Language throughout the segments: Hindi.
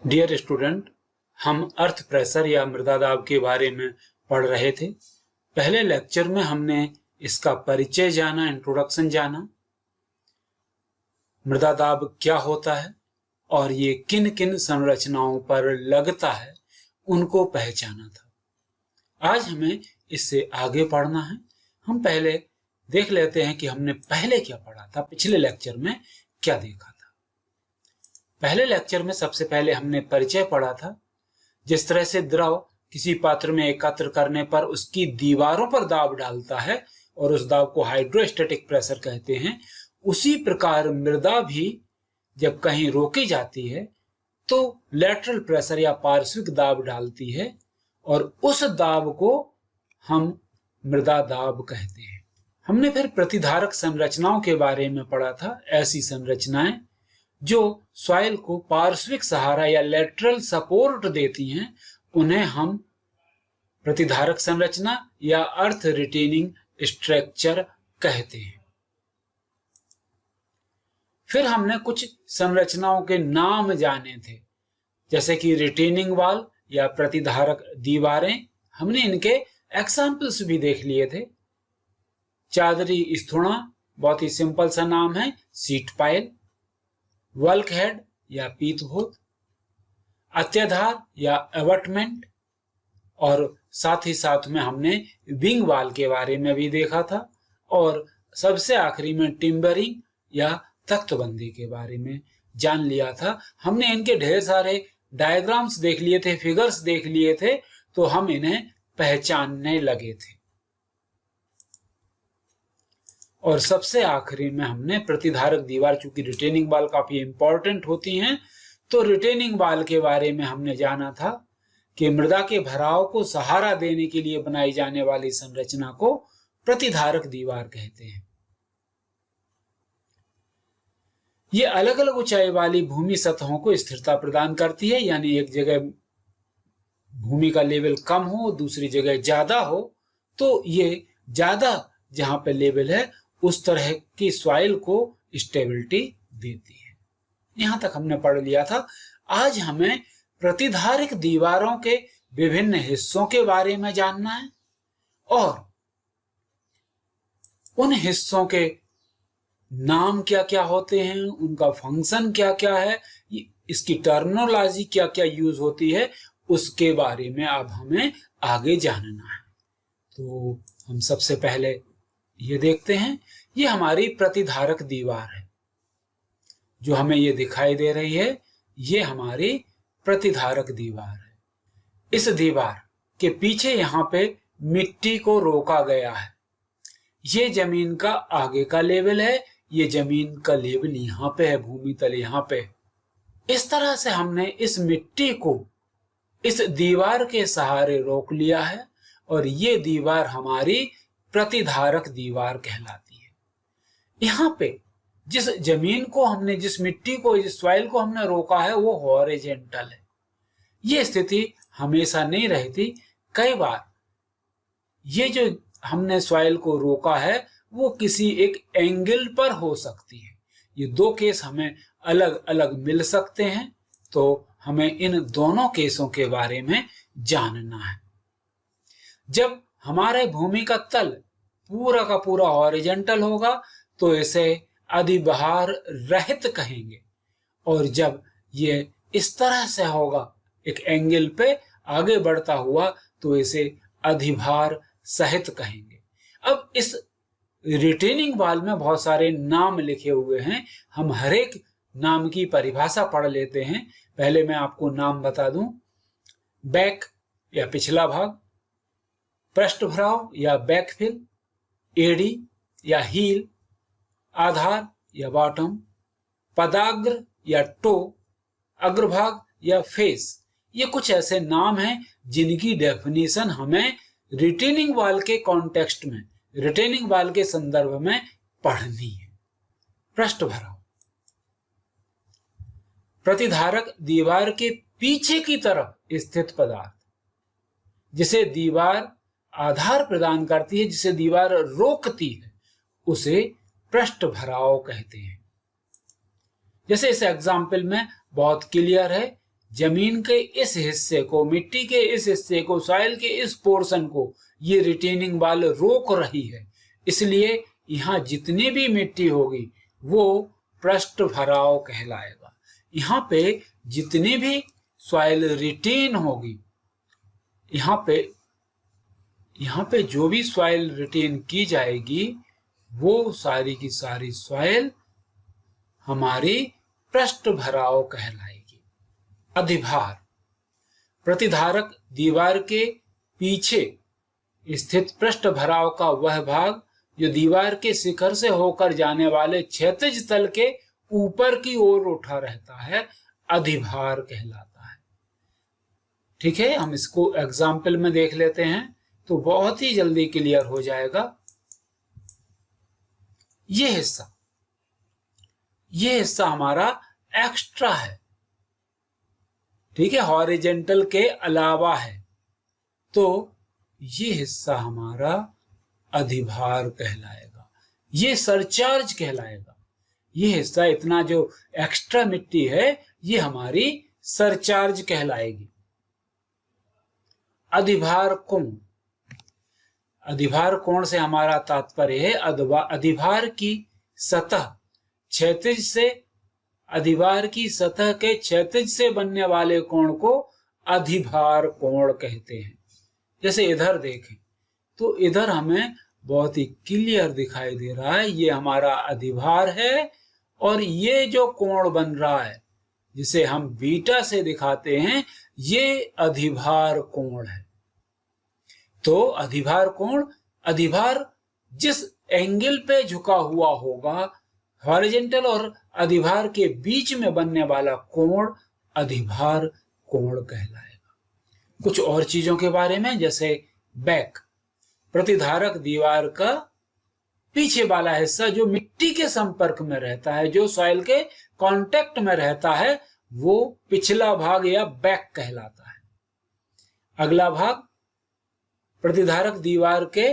डियर स्टूडेंट, हम अर्थ प्रेशर या मृदा दाब के बारे में पढ़ रहे थे। पहले लेक्चर में हमने इसका परिचय जाना, इंट्रोडक्शन जाना, मृदा दाब क्या होता है और ये किन किन संरचनाओं पर लगता है उनको पहचाना था। आज हमें इससे आगे पढ़ना है। हम पहले देख लेते हैं कि हमने पहले क्या पढ़ा था, पिछले लेक्चर में क्या देखा था। पहले लेक्चर में सबसे पहले हमने परिचय पढ़ा था। जिस तरह से द्रव किसी पात्र में एकत्र करने पर उसकी दीवारों पर दाब डालता है और उस दाब को हाइड्रोस्टैटिक प्रेशर कहते हैं, उसी प्रकार मृदा भी जब कहीं रोकी जाती है तो लैटरल प्रेशर या पार्श्विक दाब डालती है और उस दाब को हम मृदा दाब कहते हैं। हमने फिर प्रतिधारक संरचनाओं के बारे में पढ़ा था। ऐसी संरचनाएं जो सॉइल को पार्श्विक सहारा या लैटरल सपोर्ट देती हैं, उन्हें हम प्रतिधारक संरचना या अर्थ रिटेनिंग स्ट्रक्चर कहते हैं। फिर हमने कुछ संरचनाओं के नाम जाने थे, जैसे कि रिटेनिंग वॉल या प्रतिधारक दीवारें। हमने इनके एग्जाम्पल्स भी देख लिए थे। चादरी स्थूणा, बहुत ही सिंपल सा नाम है, सीट पाइल। वल्क हेड या पीतभूत, अत्याधार या एबटमेंट, और साथ ही साथ में हमने विंग वॉल के बारे में भी देखा था। और सबसे आखिरी में टिम्बरिंग या तख्तबंदी के बारे में जान लिया था। हमने इनके ढेर सारे डायग्राम्स देख लिए थे, फिगर्स देख लिए थे, तो हम इन्हें पहचानने लगे थे। और सबसे आखिरी में हमने प्रतिधारक दीवार, चूंकि रिटेनिंग वॉल काफी इंपॉर्टेंट होती हैं, तो रिटेनिंग वॉल के बारे में हमने जाना था कि मृदा के भराव को सहारा देने के लिए बनाई जाने वाली संरचना को प्रतिधारक दीवार कहते हैं। ये अलग अलग ऊंचाई वाली भूमि सतहों को स्थिरता प्रदान करती है, यानी एक जगह भूमि का लेवल कम हो, दूसरी जगह ज्यादा हो, तो ये ज्यादा जहां पे लेवल है उस तरह की सॉइल को स्टेबिलिटी देती है। यहां तक हमने पढ़ लिया था। आज हमें प्रतिधारक दीवारों के विभिन्न हिस्सों के बारे में जानना है और उन हिस्सों के नाम क्या क्या होते हैं, उनका फंक्शन क्या क्या है, इसकी टर्मिनोलॉजी क्या क्या यूज होती है, उसके बारे में अब हमें आगे जानना है। तो हम सबसे पहले ये देखते हैं, ये हमारी प्रतिधारक दीवार है जो हमें ये दिखाई दे रही है। ये हमारी प्रतिधारक दीवार है। इस दीवार के पीछे यहाँ पे मिट्टी को रोका गया है। ये जमीन का आगे का लेवल है, ये जमीन का लेवल यहाँ पे है, भूमि तल यहाँ पे। इस तरह से हमने इस मिट्टी को इस दीवार के सहारे रोक लिया है और ये दीवार हमारी प्रतिधारक दीवार कहलाती है। यहाँ पे जिस जमीन को हमने, जिस मिट्टी को, जिस सॉइल को हमने रोका है, वो हॉरिजॉन्टल है। ये स्थिति हमेशा नहीं रहती। कई बार ये जो हमने सॉइल को रोका है वो किसी एक एंगल पर हो सकती है। ये दो केस हमें अलग अलग मिल सकते हैं, तो हमें इन दोनों केसों के बारे में जानना है। जब हमारे भूमि का तल पूरा का पूरा हॉरिजॉन्टल होगा तो इसे अधिभार रहित कहेंगे, और जब ये इस तरह से होगा, एक एंगल पे आगे बढ़ता हुआ, तो इसे अधिभार सहित कहेंगे। अब इस रिटेनिंग वॉल में बहुत सारे नाम लिखे हुए हैं। हम हर एक नाम की परिभाषा पढ़ लेते हैं। पहले मैं आपको नाम बता दूं। बैक या पिछला भाग, पृष्ठभराव या बैकफिल, एडी या हील, आधार या बॉटम, पदाग्र या टो, अग्रभाग या फेस। ये कुछ ऐसे नाम हैं जिनकी डेफिनेशन हमें रिटेनिंग वॉल के कॉन्टेक्स्ट में, रिटेनिंग वॉल के संदर्भ में पढ़नी है। पृष्ठभराव, प्रतिधारक दीवार के पीछे की तरफ स्थित पदार्थ, जिसे दीवार आधार प्रदान करती है, जिसे दीवार रोकती है, उसे पृष्ठभराव कहते हैं। जैसे इस एग्जाम्पल में बहुत क्लियर है, जमीन के इस हिस्से को, मिट्टी के इस हिस्से को, सॉइल के इस पोर्शन को ये रिटेनिंग वॉल रोक रही है। इसलिए यहाँ जितनी भी मिट्टी होगी वो पृष्ठ भराव कहलाएगा। यहाँ पे जितनी भी सॉइल रिटेन होगी, यहाँ पे जो भी सॉइल रिटेन की जाएगी वो सारी की सारी सॉइल हमारी पृष्ठ भराव कहलाएगी। अधिभार, प्रतिधारक दीवार के पीछे स्थित पृष्ठ भराव का वह भाग जो दीवार के शिखर से होकर जाने वाले क्षैतिज तल के ऊपर की ओर उठा रहता है, अधिभार कहलाता है। ठीक है, हम इसको एग्जाम्पल में देख लेते हैं तो बहुत ही जल्दी क्लियर हो जाएगा। ये हिस्सा हमारा एक्स्ट्रा है, ठीक है, हॉरिजेंटल के अलावा है, तो ये हिस्सा हमारा अधिभार कहलाएगा, ये सरचार्ज कहलाएगा। ये हिस्सा, इतना जो एक्स्ट्रा मिट्टी है, ये हमारी सरचार्ज कहलाएगी। अधिभार कोण, अधिभार कोण से हमारा तात्पर्य है अधिभार की सतह क्षैतिज से, अधिभार की सतह के क्षैतिज से बनने वाले कोण को अधिभार कोण कहते हैं। जैसे इधर देखें तो इधर हमें बहुत ही क्लियर दिखाई दे रहा है, ये हमारा अधिभार है और ये जो कोण बन रहा है जिसे हम बीटा से दिखाते हैं, ये अधिभार कोण है। तो अधिभार कोण, अधिभार जिस एंगल पे झुका हुआ होगा, हॉरिजेंटल और अधिभार के बीच में बनने वाला कोण अधिभार कोण कहलाएगा। कुछ और चीजों के बारे में, जैसे बैक, प्रतिधारक दीवार का पीछे वाला हिस्सा जो मिट्टी के संपर्क में रहता है, जो सॉइल के कांटेक्ट में रहता है, वो पिछला भाग या बैक कहलाता है। अगला भाग प्रतिधारक दीवार के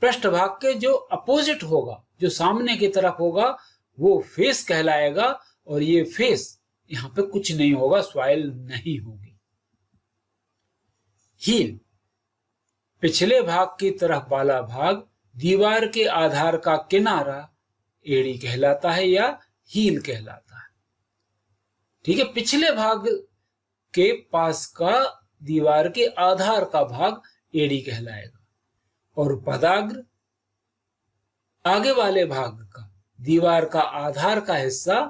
पृष्ठभाग के जो अपोजिट होगा, जो सामने की तरफ होगा, वो फेस कहलाएगा। और ये फेस, यहाँ पे कुछ नहीं होगा, सॉइल नहीं होगी। हील, पिछले भाग की तरफ वाला भाग, दीवार के आधार का किनारा एड़ी कहलाता है या हील कहलाता है। ठीक है, पिछले भाग के पास का दीवार के आधार का भाग एड़ी कहलाएगा। और पदाग्र, आगे वाले भाग का दीवार का आधार का हिस्सा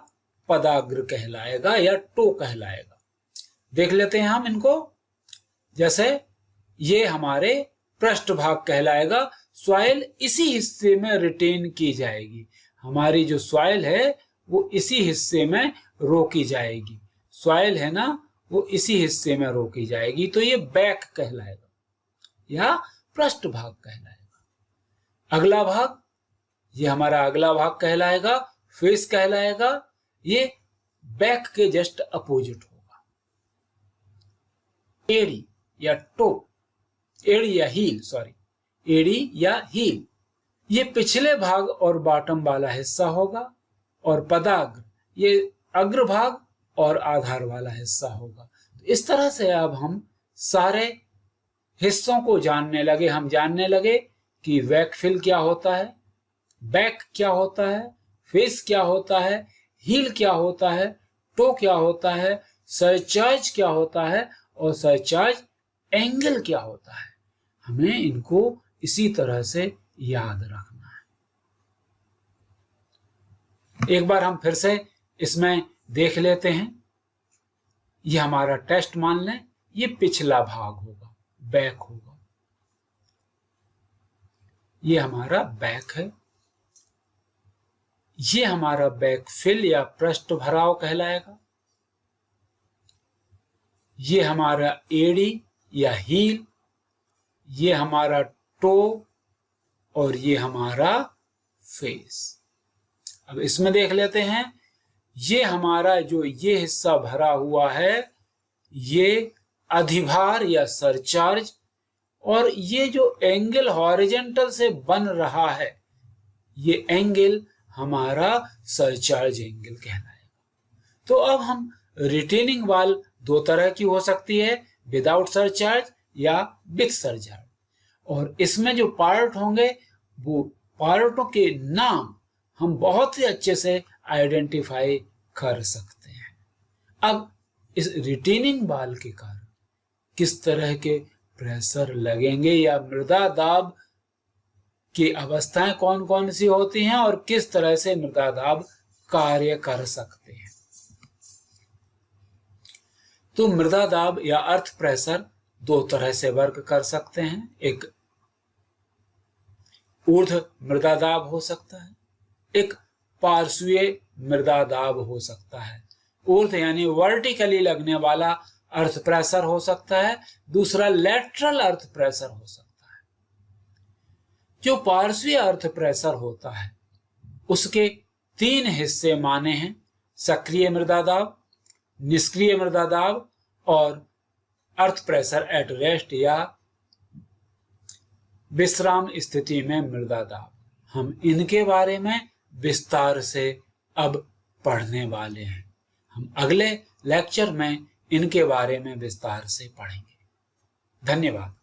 पदाग्र कहलाएगा या टो कहलाएगा। देख लेते हैं हम इनको। जैसे ये हमारे पृष्ठभाग कहलाएगा, सॉइल इसी हिस्से में रिटेन की जाएगी। हमारी जो सॉइल है वो इसी हिस्से में रोकी जाएगी, सॉइल है ना, वो इसी हिस्से में रोकी जाएगी। तो ये बैक कहलाएगा या पृष्ठभाग कहलाएगा। अगला भाग, ये हमारा अगला भाग कहलाएगा, फेस कहलाएगा। ये बैक के जस्ट अपोजिट होगा। एड़ी या टो, एड़ी या हील, सॉरी, एड़ी या हील, ये पिछले भाग और बॉटम वाला हिस्सा होगा। और पदाग्र, ये अग्रभाग और आधार वाला हिस्सा होगा। तो इस तरह से अब हम सारे हिस्सों को जानने लगे। हम जानने लगे कि वैकफिल क्या होता है, बैक क्या होता है, फेस क्या होता है, हील क्या होता है, टो क्या होता है, सरचार्ज क्या होता है और सरचार्ज एंगल क्या होता है। हमें इनको इसी तरह से याद रखना है। एक बार हम फिर से इसमें देख लेते हैं। ये हमारा टेस्ट मान लें, ये पिछला भाग होगा, बैक होगा। ये हमारा बैक है, ये हमारा बैक फिल या पृष्ठ भराव कहलाएगा। ये हमारा एड़ी या हील, ये हमारा टो और ये हमारा फेस। अब इसमें देख लेते हैं, ये हमारा जो ये हिस्सा भरा हुआ है ये अधिभार या सरचार्ज, और ये जो एंगल हॉरिजेंटल से बन रहा है ये एंगल हमारा सरचार्ज एंगल कहलाएगा। तो अब हम रिटेनिंग वाल दो तरह की हो सकती है, विदाउट सरचार्ज या विथ सरचार्ज। और इसमें जो पार्ट होंगे वो पार्टों के नाम हम बहुत ही अच्छे से आइडेंटिफाई कर सकते हैं। अब इस रिटेनिंग वाल के कारण किस तरह के प्रेशर लगेंगे या मृदा दाब की अवस्थाएं कौन कौन सी होती हैं और किस तरह से मृदा दाब कार्य कर सकते हैं। तो मृदा दाब या अर्थ प्रेशर दो तरह से वर्क कर सकते हैं। एक ऊर्ध्व मृदा दाब हो सकता है, एक पार्श्वीय मृदा दाब हो सकता है। ऊर्ध्व यानी वर्टिकली लगने वाला अर्थ प्रेशर हो सकता है, दूसरा लेटरल अर्थ प्रेशर हो सकता है। जो पार्श्वीय अर्थ प्रेशर होता है उसके तीन हिस्से माने हैं, सक्रिय मृदा दाब, निष्क्रिय मृदा दाब और अर्थ प्रेशर एट रेस्ट या विश्राम स्थिति में मृदा दाब। हम इनके बारे में विस्तार से अब पढ़ने वाले हैं। हम अगले लेक्चर में इनके बारे में विस्तार से पढ़ेंगे। धन्यवाद।